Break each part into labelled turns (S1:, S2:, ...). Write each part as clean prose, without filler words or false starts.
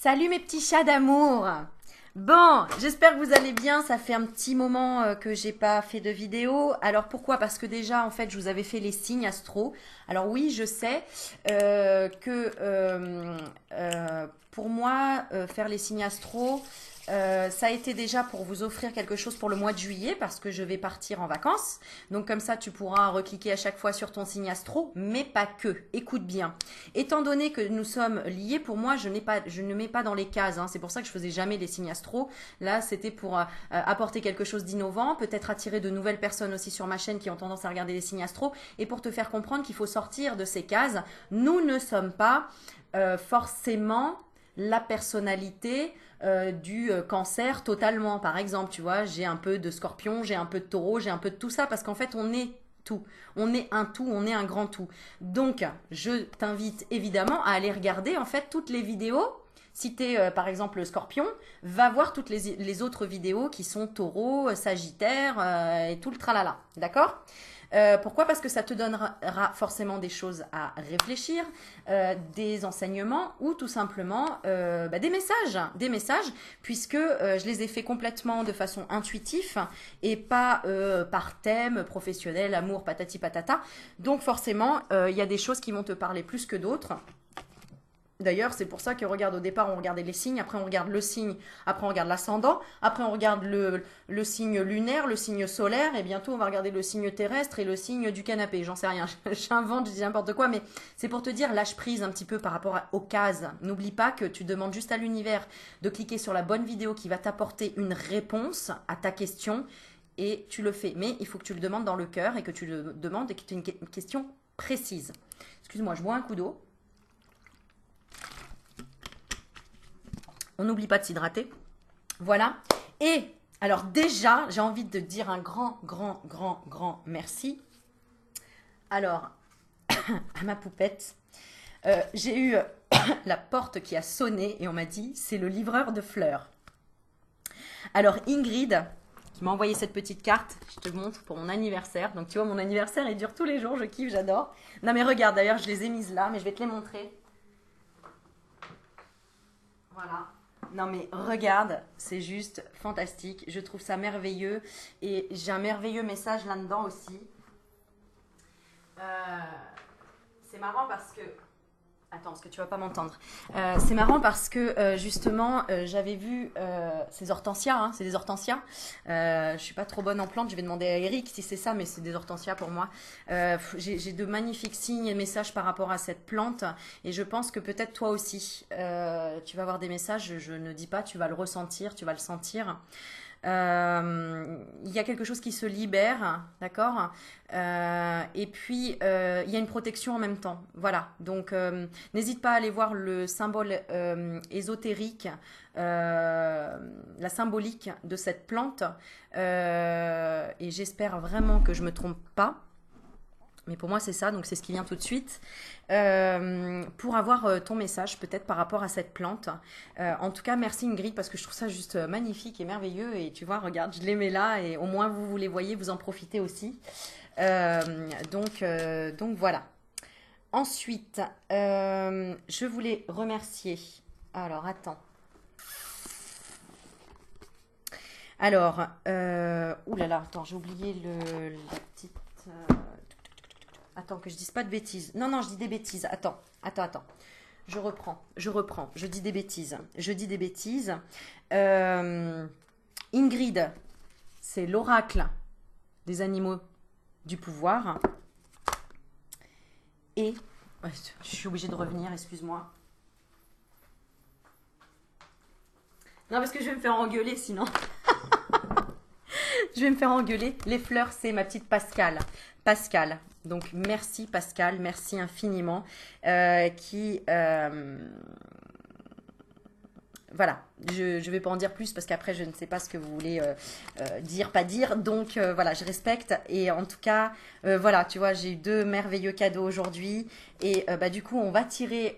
S1: Salut mes petits chats d'amour. Bon, j'espère que vous allez bien. Ça fait un petit moment que j'ai pas fait de vidéo. Alors pourquoi? Parce que déjà en fait je vous avais fait les signes astro. Alors oui, je sais que pour moi faire les signes astro, ça a été déjà pour vous offrir quelque chose pour le mois de juillet parce que je vais partir en vacances. Donc comme ça, tu pourras recliquer à chaque fois sur ton signe astro, mais pas que. Écoute bien. Étant donné que nous sommes liés, pour moi, je ne mets pas dans les cases, hein. C'est pour ça que je faisais jamais les signes astro. Là, c'était pour apporter quelque chose d'innovant, peut-être attirer de nouvelles personnes aussi sur ma chaîne qui ont tendance à regarder les signes astro, et pour te faire comprendre qu'il faut sortir de ces cases. Nous ne sommes pas forcément la personnalité du cancer totalement. Par exemple, tu vois, j'ai un peu de scorpion, j'ai un peu de taureau, j'ai un peu de tout ça, parce qu'en fait, on est tout. On est un tout, on est un grand tout. Donc, je t'invite évidemment à aller regarder en fait toutes les vidéos. Si tu es par exemple scorpion, va voir toutes les autres vidéos qui sont taureau, sagittaire et tout le tralala. D'accord? Pourquoi? Parce que ça te donnera forcément des choses à réfléchir, des enseignements ou tout simplement des messages, puisque je les ai fait complètement de façon intuitive et pas par thème professionnel, amour, patati patata. Donc forcément, il y a des choses qui vont te parler plus que d'autres. D'ailleurs, c'est pour ça que regarde au départ, on regardait les signes, après on regarde le signe, après on regarde l'ascendant, après on regarde le signe lunaire, le signe solaire, et bientôt on va regarder le signe terrestre et le signe du canapé. J'en sais rien, j'invente, je dis n'importe quoi, mais c'est pour te dire, lâche prise un petit peu par rapport aux cases. N'oublie pas que tu demandes juste à l'univers de cliquer sur la bonne vidéo qui va t'apporter une réponse à ta question, et tu le fais. Mais il faut que tu le demandes dans le cœur et que tu le demandes et que tu aies une question précise. Excuse-moi, je bois un coup d'eau. On n'oublie pas de s'hydrater. Voilà. Et alors déjà, j'ai envie de dire un grand merci. Alors, à ma poupette, j'ai eu la porte qui a sonné et on m'a dit, c'est le livreur de fleurs. Alors Ingrid, qui m'a envoyé cette petite carte, je te montre pour mon anniversaire. Donc tu vois, mon anniversaire, il dure tous les jours, je kiffe, j'adore. Non mais regarde, d'ailleurs, je les ai mises là, mais je vais te les montrer. Voilà. Non mais regarde, c'est juste fantastique. Je trouve ça merveilleux. Et j'ai un merveilleux message là-dedans aussi. Euh, c'est marrant parce que... Attends, parce que tu vas pas m'entendre. C'est marrant parce que justement, j'avais vu ces hortensias, hein, c'est des hortensias. Je suis pas trop bonne en plantes, je vais demander à Eric si c'est ça, mais c'est des hortensias pour moi. J'ai de magnifiques signes et messages par rapport à cette plante, et je pense que peut-être toi aussi, tu vas avoir des messages. Je ne dis pas, tu vas le ressentir, tu vas le sentir. Il y a quelque chose qui se libère, d'accord. Et puis il y a une protection en même temps. Voilà. Donc n'hésite pas à aller voir le symbole ésotérique, la symbolique de cette plante. Et j'espère vraiment que je me trompe pas. Mais pour moi, c'est ça, donc c'est ce qui vient tout de suite. Pour avoir ton message, peut-être par rapport à cette plante. En tout cas, merci Ingrid, parce que je trouve ça juste magnifique et merveilleux. Et tu vois, regarde, je les mets là, et au moins vous les voyez, vous en profitez aussi. Donc voilà. Ensuite, je voulais remercier. Alors, attends. Alors, oulala, attends, j'ai oublié la petite... Attends, que je dise pas de bêtises. Non, non, je dis des bêtises. Attends. Je reprends. Je dis des bêtises. Ingrid, c'est l'oracle des animaux du pouvoir. Et, je suis obligée de revenir, excuse-moi. Non, parce que je vais me faire engueuler sinon. Je vais me faire engueuler. Les fleurs, c'est ma petite Pascal. Pascal. Donc, merci Pascal, merci infiniment. Voilà, je ne vais pas en dire plus parce qu'après, je ne sais pas ce que vous voulez dire, pas dire. Donc, voilà, je respecte. Et en tout cas, voilà, tu vois, j'ai eu 2 merveilleux cadeaux aujourd'hui. Et du coup, on va tirer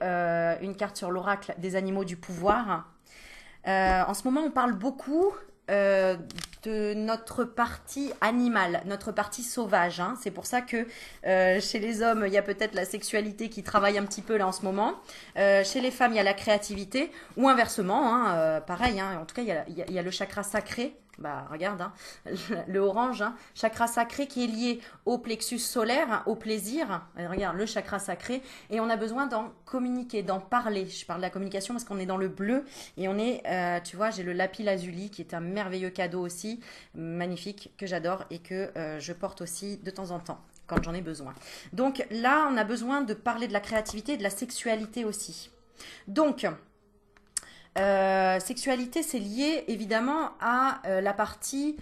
S1: une carte sur l'oracle des animaux du pouvoir. En ce moment, on parle beaucoup de notre partie animale, notre partie sauvage. Hein. C'est pour ça que chez les hommes, il y a peut-être la sexualité qui travaille un petit peu là en ce moment. Chez les femmes, il y a la créativité. Ou inversement, hein, pareil. Hein. En tout cas, il y a le chakra sacré. Bah regarde, hein, le orange, hein, chakra sacré qui est lié au plexus solaire, hein, au plaisir. Regarde, le chakra sacré. Et on a besoin d'en communiquer, d'en parler. Je parle de la communication parce qu'on est dans le bleu. Et on est, tu vois, j'ai le lapis lazuli qui est un merveilleux cadeau aussi, magnifique, que j'adore et que je porte aussi de temps en temps quand j'en ai besoin. Donc là, on a besoin de parler de la créativité et de la sexualité aussi. Donc, sexualité, c'est lié évidemment à la partie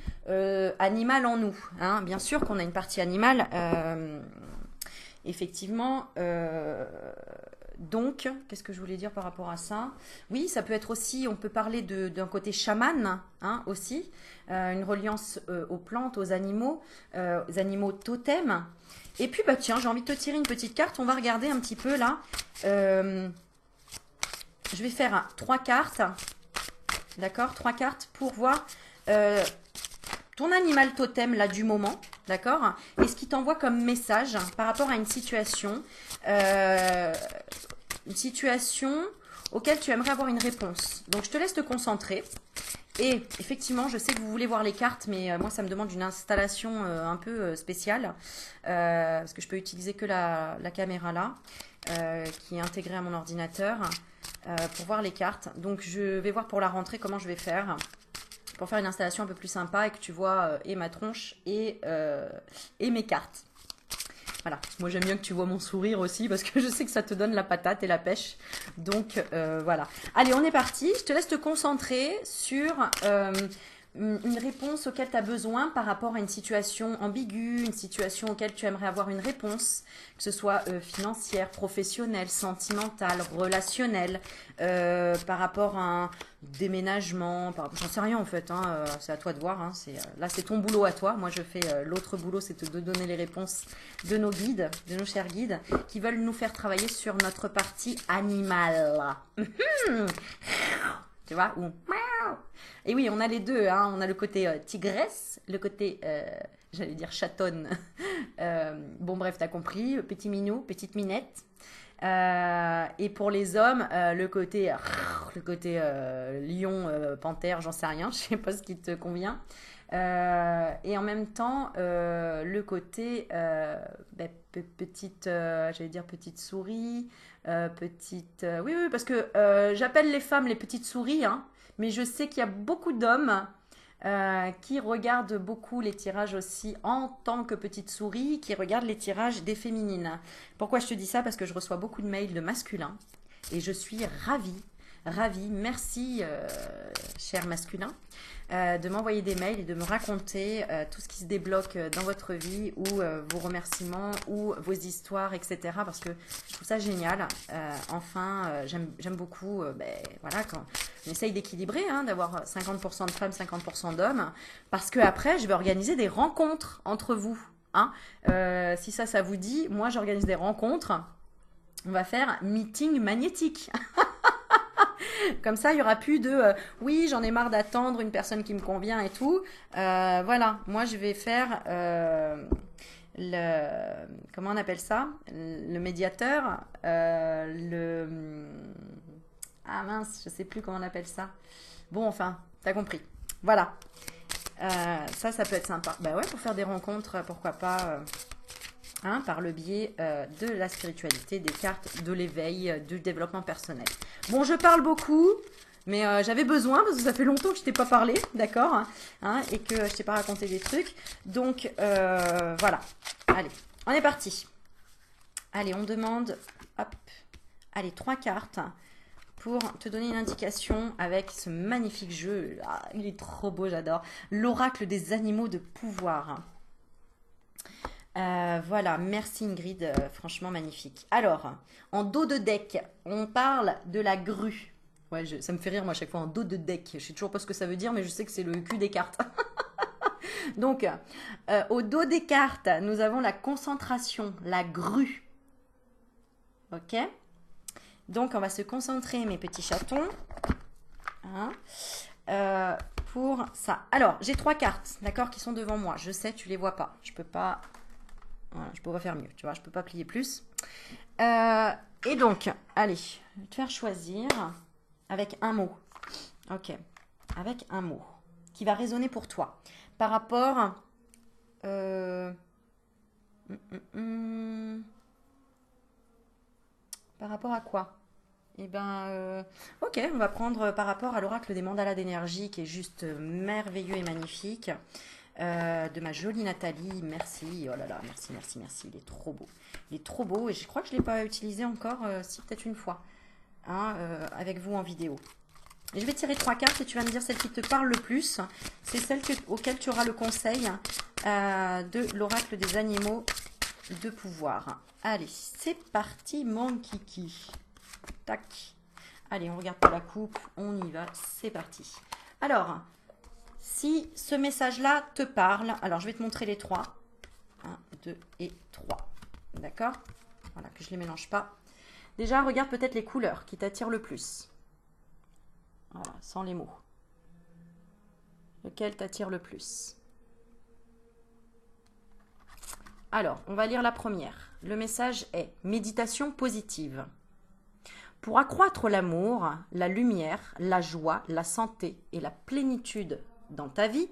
S1: animale en nous. Hein. Bien sûr qu'on a une partie animale, effectivement. Donc, qu'est-ce que je voulais dire par rapport à ça? Oui, ça peut être aussi, on peut parler d'un côté chaman hein, aussi, une reliance aux plantes, aux animaux totems. Et puis, bah tiens, j'ai envie de te tirer une petite carte. On va regarder un petit peu là. Je vais faire 3 cartes, d'accord, 3 cartes pour voir ton animal totem là du moment, d'accord, et ce qui t'envoie comme message par rapport à une situation auquel tu aimerais avoir une réponse. Donc je te laisse te concentrer. Et effectivement, je sais que vous voulez voir les cartes, mais moi ça me demande une installation un peu spéciale, parce que je peux utiliser que la caméra là, qui est intégrée à mon ordinateur. Pour voir les cartes. Donc je vais voir pour la rentrée comment je vais faire pour faire une installation un peu plus sympa et que tu vois et ma tronche et mes cartes. Voilà, moi j'aime bien que tu vois mon sourire aussi parce que je sais que ça te donne la patate et la pêche. Donc voilà. Allez, on est parti. Je te laisse te concentrer sur une réponse auquel tu as besoin par rapport à une situation ambiguë, une situation auquel tu aimerais avoir une réponse, que ce soit financière, professionnelle, sentimentale, relationnelle, par rapport à un déménagement, j'en sais rien en fait, hein, c'est à toi de voir, hein, là c'est ton boulot à toi, moi je fais l'autre boulot, c'est de donner les réponses de nos guides, de nos chers guides, qui veulent nous faire travailler sur notre partie animale. Tu vois, ou et oui, on a les deux, hein. On a le côté tigresse, le côté, j'allais dire chatonne. Bon bref, t'as compris, petit minou, petite minette. Et pour les hommes, le côté lion, panthère, j'en sais rien, je sais pas ce qui te convient. Et en même temps, le côté petite, j'allais dire petite souris, oui, parce que j'appelle les femmes les petites souris, hein, mais je sais qu'il y a beaucoup d'hommes qui regardent beaucoup les tirages aussi en tant que petite souris, qui regardent les tirages des féminines. Pourquoi je te dis ça? Parce que je reçois beaucoup de mails de masculins et je suis ravie, merci cher masculin, de m'envoyer des mails et de me raconter tout ce qui se débloque dans votre vie ou vos remerciements ou vos histoires, etc. Parce que je trouve ça génial. J'aime beaucoup, voilà, quand on essaye d'équilibrer, hein, d'avoir 50% de femmes, 50% d'hommes, parce que après, je vais organiser des rencontres entre vous. Hein. Si ça vous dit, moi j'organise des rencontres. On va faire meeting magnétique. Comme ça, il n'y aura plus de oui, j'en ai marre d'attendre une personne qui me convient et tout. Voilà, moi je vais faire comment on appelle ça? Le médiateur. Ah mince, je sais plus comment on appelle ça. Bon, enfin, t'as compris. Voilà. Ça peut être sympa. Bah ouais, pour faire des rencontres, pourquoi pas. Hein, par le biais de la spiritualité, des cartes, de l'éveil, du développement personnel. Bon, je parle beaucoup, mais j'avais besoin, parce que ça fait longtemps que je t'ai pas parlé, d'accord, hein, et que je t'ai pas raconté des trucs. Donc, voilà. Allez, on est parti. Allez, on demande, hop, allez, 3 cartes pour te donner une indication avec ce magnifique jeu. Ah, il est trop beau, j'adore. L'oracle des animaux de pouvoir. Voilà, merci Ingrid, franchement magnifique. Alors, en dos de deck, on parle de la grue. Ouais, ça me fait rire moi à chaque fois en dos de deck. Je sais toujours pas ce que ça veut dire, mais je sais que c'est le cul des cartes. Donc, au dos des cartes, nous avons la concentration, la grue. Ok? Donc, on va se concentrer, mes petits chatons, hein, pour ça. Alors, j'ai 3 cartes, d'accord, qui sont devant moi. Je sais, tu les vois pas. Je peux pas... Voilà, je peux pas faire mieux, tu vois. Je peux pas plier plus. Et donc, allez, je vais te faire choisir avec un mot. Ok, avec un mot qui va résonner pour toi. Par rapport... Par rapport à quoi? Eh ben, ok, on va prendre par rapport à l'oracle des mandalas d'énergie qui est juste merveilleux et magnifique. De ma jolie Nathalie, merci. Oh là là, merci, merci, merci. Il est trop beau. Il est trop beau et je crois que je ne l'ai pas utilisé encore, si peut-être une fois, hein, avec vous en vidéo. Et je vais tirer 3 cartes et tu vas me dire celle qui te parle le plus. C'est celle auquel tu auras le conseil de l'oracle des animaux de pouvoir. Allez, c'est parti mon kiki. Tac. Allez, on regarde pas la coupe, on y va, c'est parti. Alors, si ce message-là te parle, alors je vais te montrer les 3. 1, 2 et 3. D'accord? Voilà, que je ne les mélange pas. Déjà, regarde peut-être les couleurs qui t'attirent le plus. Voilà, sans les mots. Lequel t'attire le plus? Alors, on va lire la première. Le message est « Méditation positive ». Pour accroître l'amour, la lumière, la joie, la santé et la plénitude dans ta vie,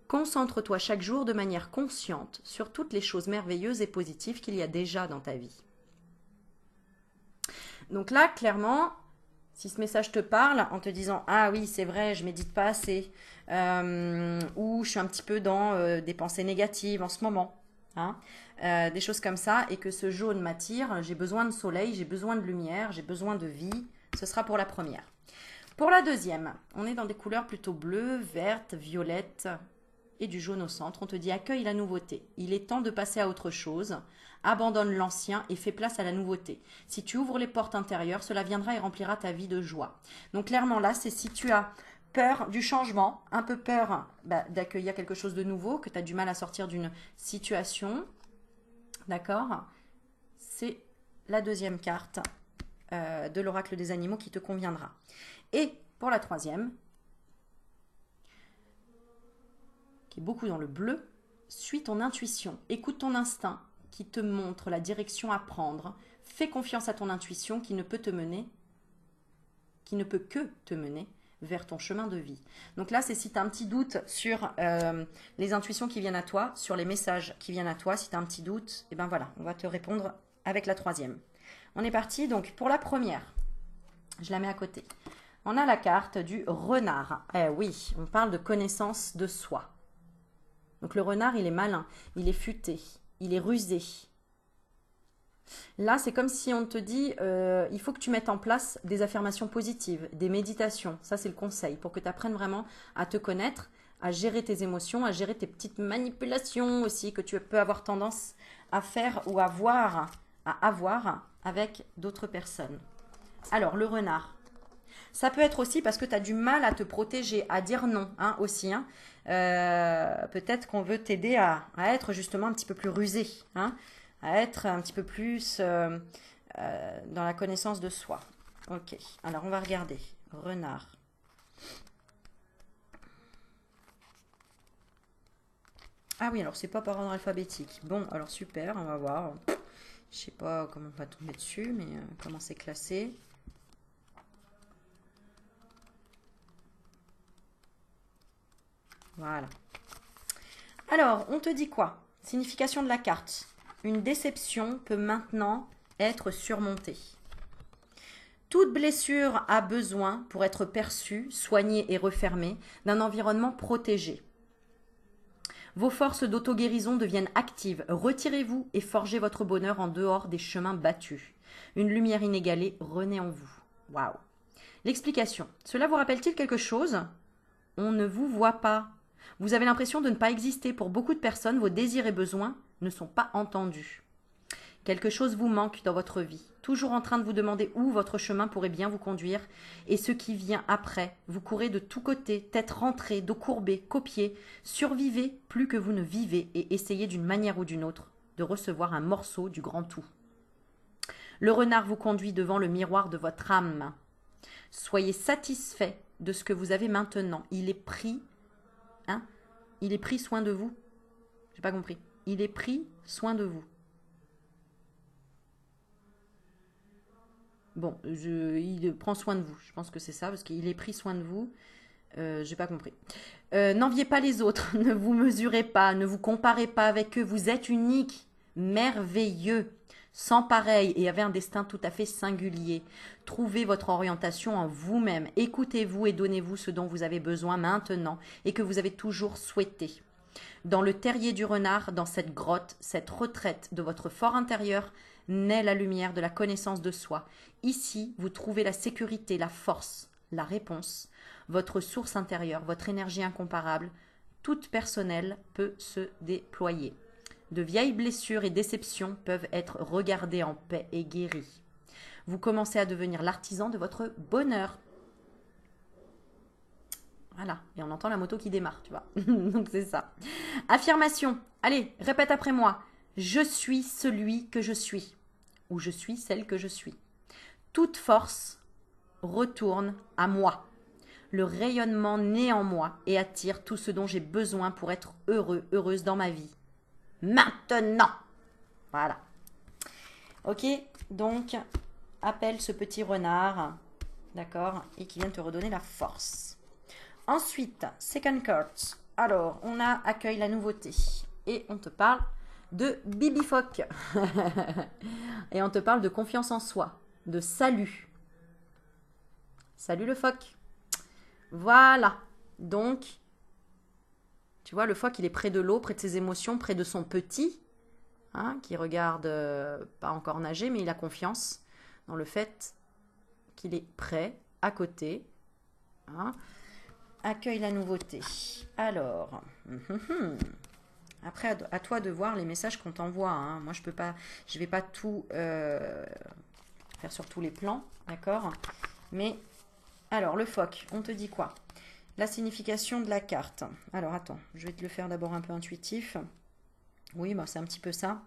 S1: concentre-toi chaque jour de manière consciente sur toutes les choses merveilleuses et positives qu'il y a déjà dans ta vie. Donc là, clairement, si ce message te parle en te disant « Ah oui, c'est vrai, je médite pas assez ou je suis un petit peu dans des pensées négatives en ce moment. » Hein, des choses comme ça, et que ce jaune m'attire, j'ai besoin de soleil, j'ai besoin de lumière, j'ai besoin de vie, ce sera pour la première. Pour la deuxième, on est dans des couleurs plutôt bleues, vertes, violettes et du jaune au centre. On te dit accueille la nouveauté, il est temps de passer à autre chose, abandonne l'ancien et fais place à la nouveauté. Si tu ouvres les portes intérieures, cela viendra et remplira ta vie de joie. Donc clairement là, c'est si tu as peur du changement, un peu peur d'accueillir quelque chose de nouveau, que tu as du mal à sortir d'une situation. D'accord? C'est la deuxième carte de l'oracle des animaux qui te conviendra. Et pour la troisième, qui est beaucoup dans le bleu, suis ton intuition, écoute ton instinct qui te montre la direction à prendre, fais confiance à ton intuition qui ne peut te mener, qui ne peut que te mener vers ton chemin de vie. Donc là, c'est si tu as un petit doute sur les intuitions qui viennent à toi, sur les messages qui viennent à toi, si tu as un petit doute, et ben voilà, on va te répondre avec la troisième. On est parti, donc pour la première, je la mets à côté. On a la carte du renard. Oui, on parle de connaissance de soi. Donc le renard, il est malin, il est futé, il est rusé. Là, c'est comme si on te dit, il faut que tu mettes en place des affirmations positives, des méditations. Ça, c'est le conseil pour que tu apprennes vraiment à te connaître, à gérer tes émotions, à gérer tes petites manipulations aussi que tu peux avoir tendance à faire ou à avoir avec d'autres personnes. Alors, le renard. Ça peut être aussi parce que tu as du mal à te protéger, à dire non hein, aussi. Hein. Peut-être qu'on veut t'aider à être justement un petit peu plus rusé, hein, à être un petit peu plus dans la connaissance de soi. Ok, alors on va regarder. Renard. Ah oui, alors c'est pas par ordre alphabétique. Bon, alors super, on va voir. Je sais pas comment on va tomber dessus, mais comment c'est classé. Voilà. Alors, on te dit quoi? Signification de la carte. Une déception peut maintenant être surmontée. Toute blessure a besoin, pour être perçue, soignée et refermée, d'un environnement protégé. Vos forces d'auto-guérison deviennent actives. Retirez-vous et forgez votre bonheur en dehors des chemins battus. Une lumière inégalée renaît en vous. Waouh! L'explication. Cela vous rappelle-t-il quelque chose? On ne vous voit pas. Vous avez l'impression de ne pas exister. Pour beaucoup de personnes, vos désirs et besoins ne sont pas entendus. Quelque chose vous manque dans votre vie, toujours en train de vous demander où votre chemin pourrait bien vous conduire, et ce qui vient après. Vous courez de tous côtés, tête rentrée, dos courbé, copié, survivez plus que vous ne vivez et essayez d'une manière ou d'une autre de recevoir un morceau du grand tout. Le renard vous conduit devant le miroir de votre âme. Soyez satisfait de ce que vous avez maintenant. Il est pris, hein? Il est pris soin de vous. J'ai pas compris. Il est pris soin de vous. Bon, il prend soin de vous. Je pense que c'est ça, parce qu'il est pris soin de vous. J'ai pas compris. N'enviez pas les autres, ne vous mesurez pas, ne vous comparez pas avec eux. Vous êtes unique, merveilleux, sans pareil et avez un destin tout à fait singulier. Trouvez votre orientation en vous-même. Écoutez-vous et donnez-vous ce dont vous avez besoin maintenant et que vous avez toujours souhaité. Dans le terrier du renard, dans cette grotte, cette retraite de votre fort intérieur, naît la lumière de la connaissance de soi. Ici, vous trouvez la sécurité, la force, la réponse. Votre source intérieure, votre énergie incomparable, toute personnelle, peut se déployer. De vieilles blessures et déceptions peuvent être regardées en paix et guéries. Vous commencez à devenir l'artisan de votre bonheur. Voilà, et on entend la moto qui démarre, tu vois. Donc c'est ça. Affirmation. Allez, répète après moi. Je suis celui que je suis. Ou je suis celle que je suis. Toute force retourne à moi. Le rayonnement naît en moi et attire tout ce dont j'ai besoin pour être heureux, heureuse dans ma vie. Maintenant. Voilà. Ok, donc appelle ce petit renard, d'accord, et qui vient te redonner la force. Ensuite, second card. Alors, on a accueille la nouveauté. Et on te parle de Bibi Phoque. Et on te parle de confiance en soi, de salut. Salut le phoque. Voilà. Donc, tu vois, le phoque, il est près de l'eau, près de ses émotions, près de son petit, hein, qui regarde pas encore nager, mais il a confiance dans le fait qu'il est prêt, à côté. Hein. Accueille la nouveauté. Alors, après, à toi de voir les messages qu'on t'envoie. Hein. Moi, je vais pas tout faire sur tous les plans, d'accord? Mais, alors, le phoque, on te dit quoi? La signification de la carte. Alors, attends, je vais te le faire d'abord un peu intuitif. Oui, bah, c'est un petit peu ça.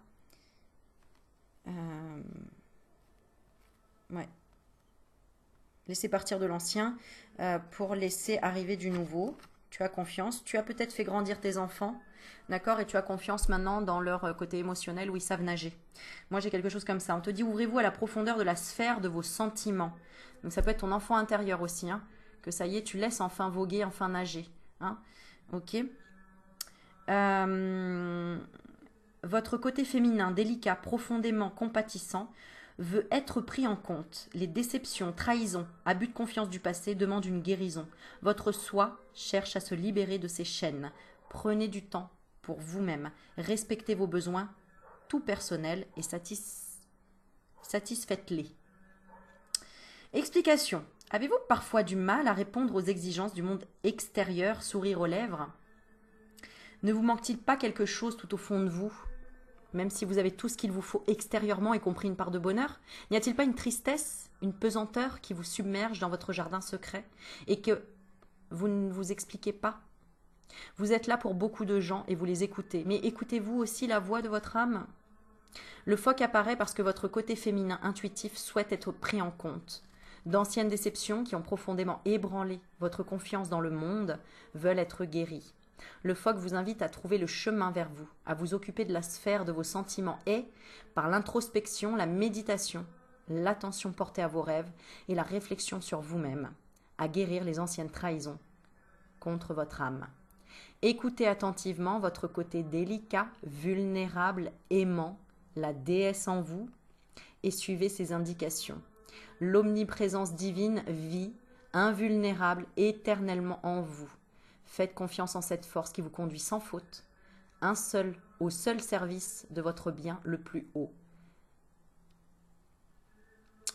S1: Ouais. Laisser partir de l'ancien pour laisser arriver du nouveau. Tu as confiance. Tu as peut-être fait grandir tes enfants, d'accord? Et tu as confiance maintenant dans leur côté émotionnel où ils savent nager. Moi, j'ai quelque chose comme ça. On te dit, ouvrez-vous à la profondeur de la sphère de vos sentiments. Donc, ça peut être ton enfant intérieur aussi, hein, que ça y est, tu laisses enfin voguer, enfin nager. Hein, ok. Votre côté féminin, délicat, profondément compatissant, veut être pris en compte. Les déceptions, trahisons, abus de confiance du passé demandent une guérison. Votre soi cherche à se libérer de ces chaînes. Prenez du temps pour vous-même. Respectez vos besoins, tout personnel, et satisfaites-les. Explication. Avez-vous parfois du mal à répondre aux exigences du monde extérieur, sourire aux lèvres? Ne vous manque-t-il pas quelque chose tout au fond de vous? Même si vous avez tout ce qu'il vous faut extérieurement, y compris une part de bonheur, n'y a-t-il pas une tristesse, une pesanteur qui vous submerge dans votre jardin secret et que vous ne vous expliquez pas? Vous êtes là pour beaucoup de gens et vous les écoutez, mais écoutez-vous aussi la voix de votre âme? Le phoque apparaît parce que votre côté féminin intuitif souhaite être pris en compte. D'anciennes déceptions qui ont profondément ébranlé votre confiance dans le monde veulent être guéries. Le phoque vous invite à trouver le chemin vers vous, à vous occuper de la sphère de vos sentiments et, par l'introspection, la méditation, l'attention portée à vos rêves et la réflexion sur vous-même, à guérir les anciennes trahisons contre votre âme. Écoutez attentivement votre côté délicat, vulnérable, aimant, la déesse en vous, et suivez ses indications. L'omniprésence divine vit, invulnérable, éternellement en vous. Faites confiance en cette force qui vous conduit sans faute, au seul service de votre bien le plus haut.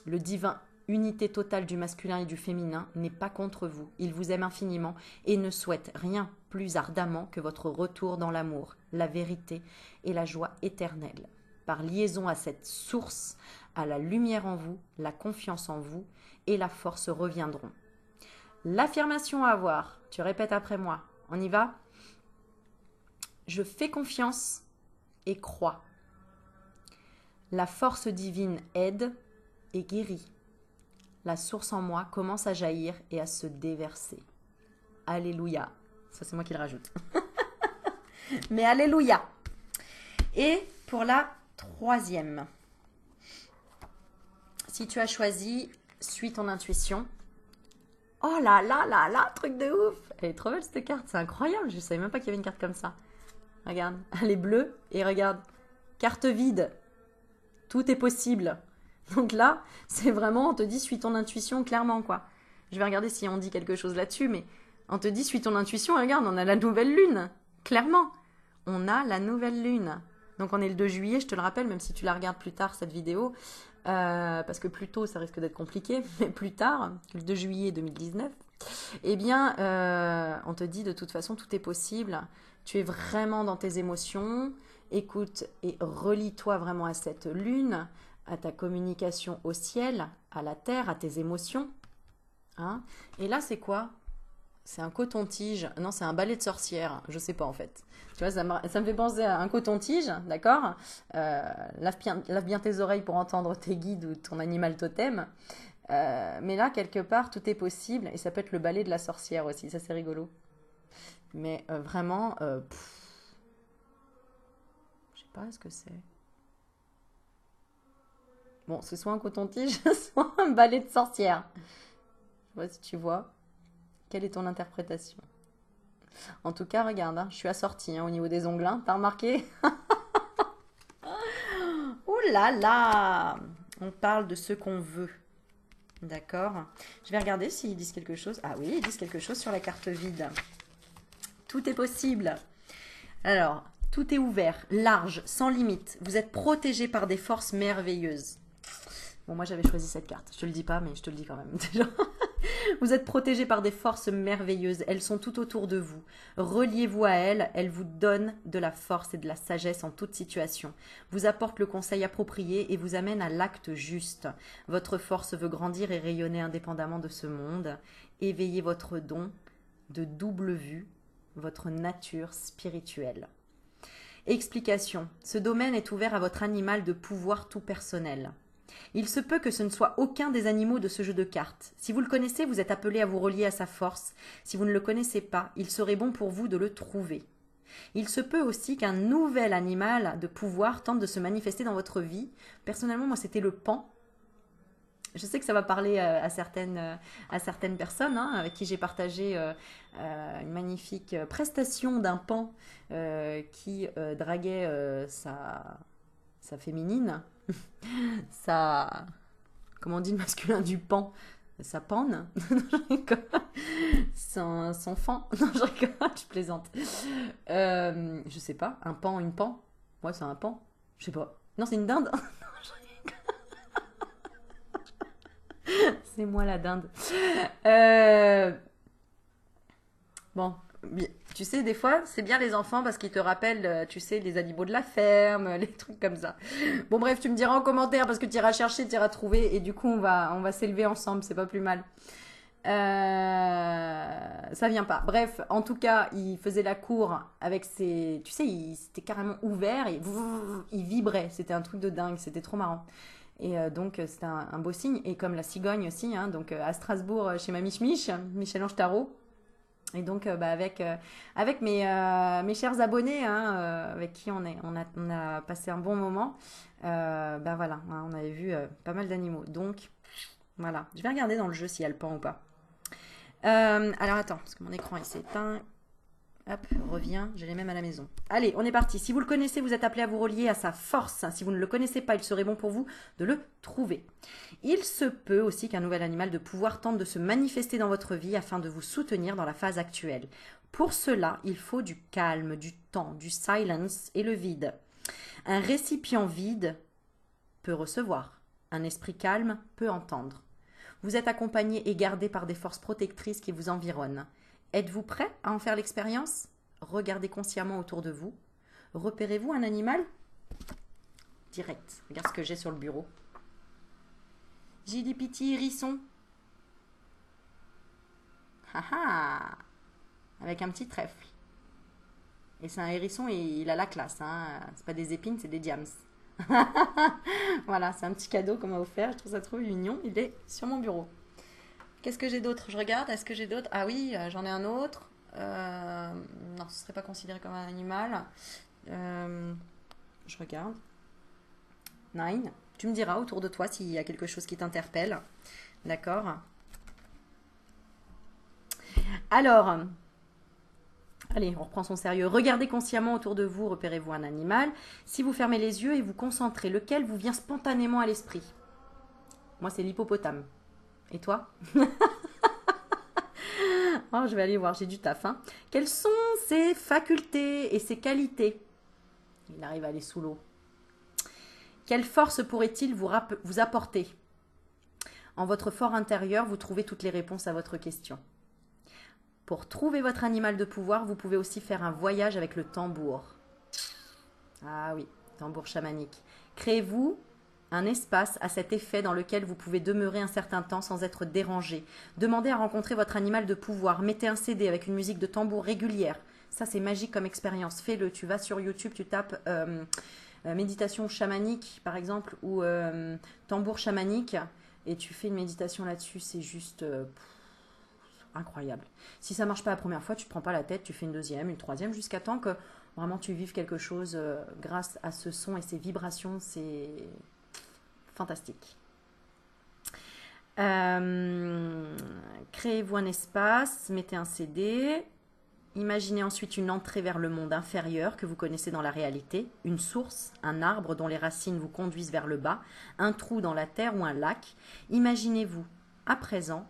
S1: Le divin, unité totale du masculin et du féminin, n'est pas contre vous. Il vous aime infiniment et ne souhaite rien plus ardemment que votre retour dans l'amour, la vérité et la joie éternelle. Par liaison à cette source, à la lumière en vous, la confiance en vous et la force reviendront. L'affirmation à avoir, tu répètes après moi, on y va? Je fais confiance et crois. La force divine aide et guérit. la source en moi commence à jaillir et à se déverser. Alléluia. Ça, c'est moi qui le rajoute. Mais alléluia. Et pour la troisième, si tu as choisi suis ton intuition. Oh là là là là, truc de ouf. Elle est trop belle cette carte, c'est incroyable. Je ne savais même pas qu'il y avait une carte comme ça. Regarde, elle est bleue et regarde, carte vide. Tout est possible. Donc là, c'est vraiment, on te dit suis ton intuition clairement quoi. Je vais regarder si on dit quelque chose là-dessus, mais on te dit suis ton intuition et regarde, on a la nouvelle lune. Clairement, on a la nouvelle lune. Donc on est le 2 juillet, je te le rappelle, même si tu la regardes plus tard cette vidéo, parce que plus tôt ça risque d'être compliqué, mais plus tard, le 2 juillet 2019, eh bien on te dit de toute façon tout est possible, tu es vraiment dans tes émotions, écoute et relie-toi vraiment à cette lune, à ta communication au ciel, à la terre, à tes émotions. Hein. Et là c'est quoi? C'est un coton-tige. Non, c'est un balai de sorcière. Je sais pas en fait. Tu vois, ça me fait penser à un coton-tige, d'accord. Lave bien tes oreilles pour entendre tes guides ou ton animal totem. Mais là, quelque part, tout est possible. Et ça peut être le balai de la sorcière aussi. Ça, c'est rigolo. Mais vraiment, je sais pas ce que c'est. Bon, c'est soit un coton-tige, soit un balai de sorcière. Je sais pas si tu vois. Quelle est ton interprétation? En tout cas, regarde, hein, je suis assortie hein, au niveau des ongles. Hein, t'as remarqué? Ouh là là! On parle de ce qu'on veut. D'accord? Je vais regarder s'ils disent quelque chose. Ah oui, ils disent quelque chose sur la carte vide. Tout est possible. Alors, tout est ouvert, large, sans limite. Vous êtes protégé par des forces merveilleuses. Bon, moi j'avais choisi cette carte. Je te le dis pas, mais je te le dis quand même. Vous êtes protégé par des forces merveilleuses. Elles sont tout autour de vous. Reliez-vous à elles. Elles vous donnent de la force et de la sagesse en toute situation. Vous apportent le conseil approprié et vous amènent à l'acte juste. Votre force veut grandir et rayonner indépendamment de ce monde. Éveillez votre don de double vue, votre nature spirituelle. Explication. Ce domaine est ouvert à votre animal de pouvoir tout personnel. Il se peut que ce ne soit aucun des animaux de ce jeu de cartes. Si vous le connaissez, vous êtes appelé à vous relier à sa force. Si vous ne le connaissez pas, il serait bon pour vous de le trouver. Il se peut aussi qu'un nouvel animal de pouvoir tente de se manifester dans votre vie. Personnellement, moi, c'était le paon. Je sais que ça va parler à certaines personnes hein, avec qui j'ai partagé une magnifique prestation d'un paon qui draguait sa féminine. Ça, comment on dit le masculin du pan? Sa panne? Son fan? Non, je rigole, je plaisante. Je sais pas, un pan, une pan? Ouais, c'est un pan. Je sais pas. Non, c'est une dinde. C'est moi la dinde. Bon, tu sais, des fois, c'est bien les enfants parce qu'ils te rappellent, tu sais, les animaux de la ferme, les trucs comme ça. Bon, bref, tu me diras en commentaire parce que tu iras chercher, tu iras trouver et du coup, on va s'élever ensemble, c'est pas plus mal. Ça vient pas. Bref, en tout cas, il faisait la cour avec ses. Tu sais, c'était carrément ouvert et il vibrait. C'était un truc de dingue, c'était trop marrant. Et donc, c'était un beau signe. Et comme la cigogne aussi, hein, donc à Strasbourg, chez ma Mich, Michel-Ange Tarot. Et donc, avec mes chers abonnés, hein, avec qui on a passé un bon moment, voilà, hein, on avait vu pas mal d'animaux. Donc, voilà. Je vais regarder dans le jeu s'il y a le pan ou pas. Alors, attends, parce que mon écran il s'est éteint. Hop, reviens, j'ai les mêmes à la maison. Allez, on est parti. Si vous le connaissez, vous êtes appelé à vous relier à sa force. Si vous ne le connaissez pas, il serait bon pour vous de le trouver. Il se peut aussi qu'un nouvel animal de pouvoir tente de se manifester dans votre vie afin de vous soutenir dans la phase actuelle. Pour cela, il faut du calme, du temps, du silence et le vide. Un récipient vide peut recevoir. Un esprit calme peut entendre. Vous êtes accompagné et gardé par des forces protectrices qui vous environnent. Êtes-vous prêt à en faire l'expérience? Regardez consciemment autour de vous. Repérez-vous un animal? Direct. Regarde ce que j'ai sur le bureau. J'ai des petits hérissons. Haha. Avec un petit trèfle. Et c'est un hérisson et il a la classe. Hein. C'est pas des épines, c'est des diams. Voilà, c'est un petit cadeau qu'on m'a offert. Je trouve ça trop mignon. Il est sur mon bureau. Qu'est-ce que j'ai d'autre? Je regarde. Est-ce que j'ai d'autres? Ah oui, j'en ai un autre. Non, ce serait pas considéré comme un animal. Euh, je regarde. Nine. Tu me diras autour de toi s'il y a quelque chose qui t'interpelle. D'accord. Alors, allez, on reprend son sérieux. Regardez consciemment autour de vous, repérez-vous un animal. Si vous fermez les yeux et vous concentrez, lequel vous vient spontanément à l'esprit? Moi, c'est l'hippopotame. Et toi? Oh, je vais aller voir, j'ai du taf, hein. Quelles sont ses facultés et ses qualités? Il arrive à aller sous l'eau. Quelle force pourrait-il vous apporter? En votre fort intérieur, vous trouvez toutes les réponses à votre question. Pour trouver votre animal de pouvoir, vous pouvez aussi faire un voyage avec le tambour. Ah oui, tambour chamanique. Créez-vous un espace à cet effet dans lequel vous pouvez demeurer un certain temps sans être dérangé. Demandez à rencontrer votre animal de pouvoir. Mettez un CD avec une musique de tambour régulière. Ça, c'est magique comme expérience. Fais-le. Tu vas sur YouTube, tu tapes méditation chamanique, par exemple, ou tambour chamanique, et tu fais une méditation là-dessus. C'est juste incroyable. Si ça marche pas la première fois, tu te prends pas la tête, tu fais une deuxième, une troisième, jusqu'à temps que vraiment tu vives quelque chose grâce à ce son et ces vibrations. C'est fantastique. Créez-vous un espace, mettez un CD. Imaginez ensuite une entrée vers le monde inférieur que vous connaissez dans la réalité, une source, un arbre dont les racines vous conduisent vers le bas, un trou dans la terre ou un lac. Imaginez-vous, à présent,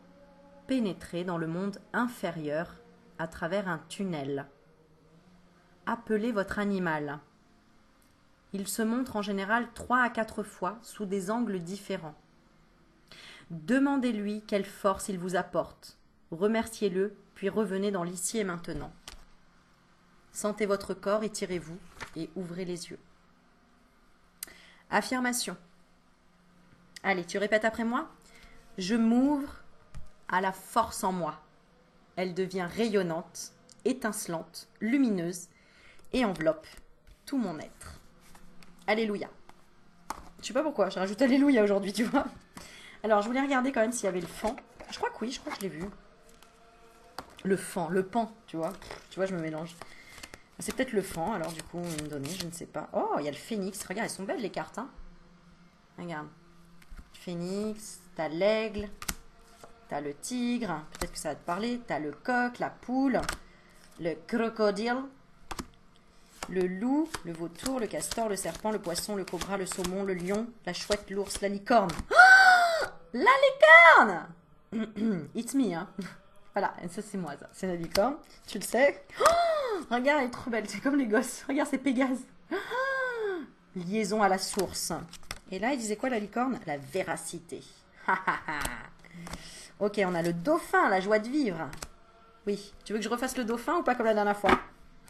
S1: pénétrer dans le monde inférieur à travers un tunnel. Appelez votre animal. Il se montre en général 3 à 4 fois sous des angles différents. Demandez-lui quelle force il vous apporte. Remerciez-le, puis revenez dans l'ici et maintenant. Sentez votre corps, étirez-vous et ouvrez les yeux. Affirmation. Allez, tu répètes après moi. Je m'ouvre à la force en moi. Elle devient rayonnante, étincelante, lumineuse et enveloppe tout mon être. Alléluia. Je sais pas pourquoi, je rajoute Alléluia aujourd'hui, tu vois. Alors, je voulais regarder quand même s'il y avait le fan. Je crois que oui, je crois que je l'ai vu. Le fan, le pan, tu vois. Tu vois, je me mélange. C'est peut-être le fan, alors du coup, une donnée, je ne sais pas. Oh, il y a le phénix. Regarde, elles sont belles les cartes, hein. Regarde. Phénix, t'as l'aigle, t'as le tigre. Peut-être que ça va te parler. T'as le coq, la poule, le crocodile, le loup, le vautour, le castor, le serpent, le poisson, le cobra, le saumon, le lion, la chouette, l'ours, la licorne. Oh, la licorne. It's me, hein. Voilà, ça c'est moi, ça. C'est la licorne, tu le sais. Oh, regarde, elle est trop belle, c'est comme les gosses. Regarde, c'est Pégase. Oh, liaison à la source. Et là, il disait quoi la licorne? La véracité. Ok, on a le dauphin, la joie de vivre. Oui, tu veux que je refasse le dauphin ou pas comme la dernière fois?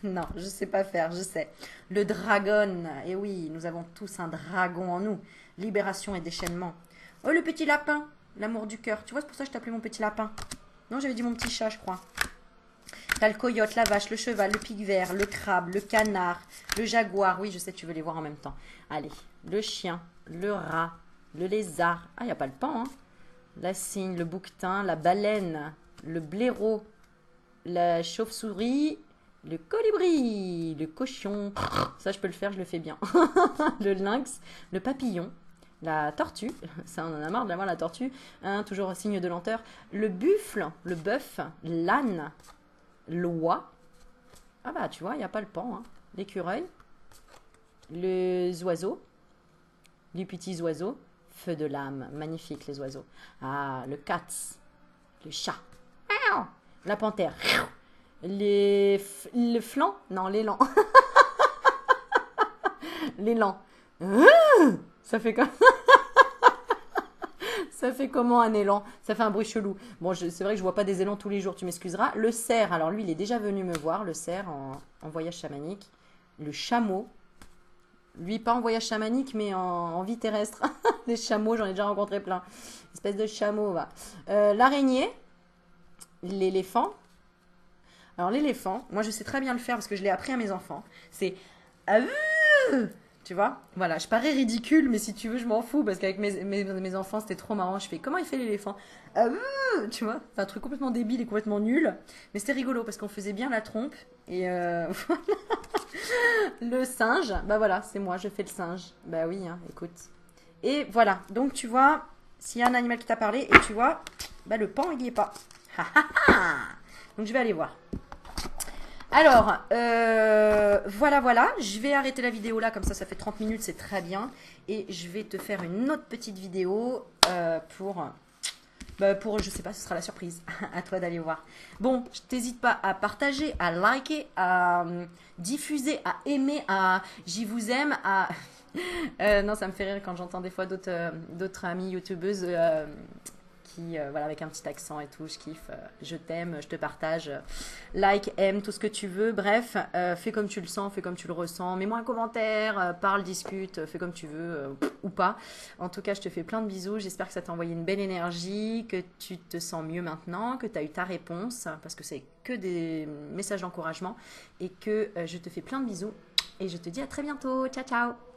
S1: Non, je sais pas faire, je sais. Le dragon, et oui, nous avons tous un dragon en nous. Libération et déchaînement. Oh, le petit lapin, l'amour du cœur. Tu vois, c'est pour ça que je t'appelais mon petit lapin. Non, j'avais dit mon petit chat, je crois. T'as le coyote, la vache, le cheval, le pic vert, le crabe, le canard, le jaguar. Oui, je sais, tu veux les voir en même temps. Allez, le chien, le rat, le lézard. Ah, il n'y a pas le pan, hein. La cygne, le bouquetin, la baleine, le blaireau, la chauve-souris, le colibri, le cochon. Ça, je peux le faire, je le fais bien. Le lynx, le papillon, la tortue. Ça, on en a marre de la voir, la tortue. Hein, toujours un signe de lenteur. Le buffle, le bœuf, l'âne, l'oie. Ah bah, tu vois, il n'y a pas le pan. Hein. L'écureuil, les oiseaux, les petits oiseaux. Feu de l'âme, magnifique les oiseaux. Ah, le cat, le chat, la panthère, le flanc, non, l'élan. L'élan. Ça fait comme... Ça fait comment un élan? Ça fait un bruit chelou. Bon, c'est vrai que je vois pas des élans tous les jours, tu m'excuseras. Le cerf, alors lui, il est déjà venu me voir, le cerf en voyage chamanique. Le chameau. Lui, pas en voyage chamanique, mais en vie terrestre. Des chameaux, j'en ai déjà rencontré plein. Espèce de chameau, va. L'araignée. L'éléphant. Alors, l'éléphant, moi, je sais très bien le faire parce que je l'ai appris à mes enfants. C'est... Tu vois? Voilà, je parais ridicule, mais si tu veux, je m'en fous parce qu'avec mes enfants, c'était trop marrant. Je fais comment il fait l'éléphant? Tu vois? C'est un truc complètement débile et complètement nul. Mais c'était rigolo parce qu'on faisait bien la trompe. Et le singe, bah voilà, c'est moi, je fais le singe. Bah oui, hein, écoute. Et voilà, donc tu vois, s'il y a un animal qui t'a parlé et tu vois, bah le pan, il n'y est pas. Donc je vais aller voir. Alors, voilà, je vais arrêter la vidéo là, comme ça fait 30 minutes, c'est très bien. Et je vais te faire une autre petite vidéo pour, je sais pas, ce sera la surprise. À toi d'aller voir. Bon, t'hésite pas à partager, à liker, à diffuser, à aimer, à j'y vous aime, à... non, ça me fait rire quand j'entends des fois d'autres amies youtubeuses qui, voilà, avec un petit accent et tout, je kiffe, je t'aime, je te partage, like, aime, tout ce que tu veux, bref, fais comme tu le sens, fais comme tu le ressens, mets-moi un commentaire, parle, discute, fais comme tu veux, ou pas. En tout cas, je te fais plein de bisous, j'espère que ça t'a envoyé une belle énergie, que tu te sens mieux maintenant, que tu as eu ta réponse, parce que c'est que des messages d'encouragement, et que je te fais plein de bisous, et je te dis à très bientôt, ciao ciao.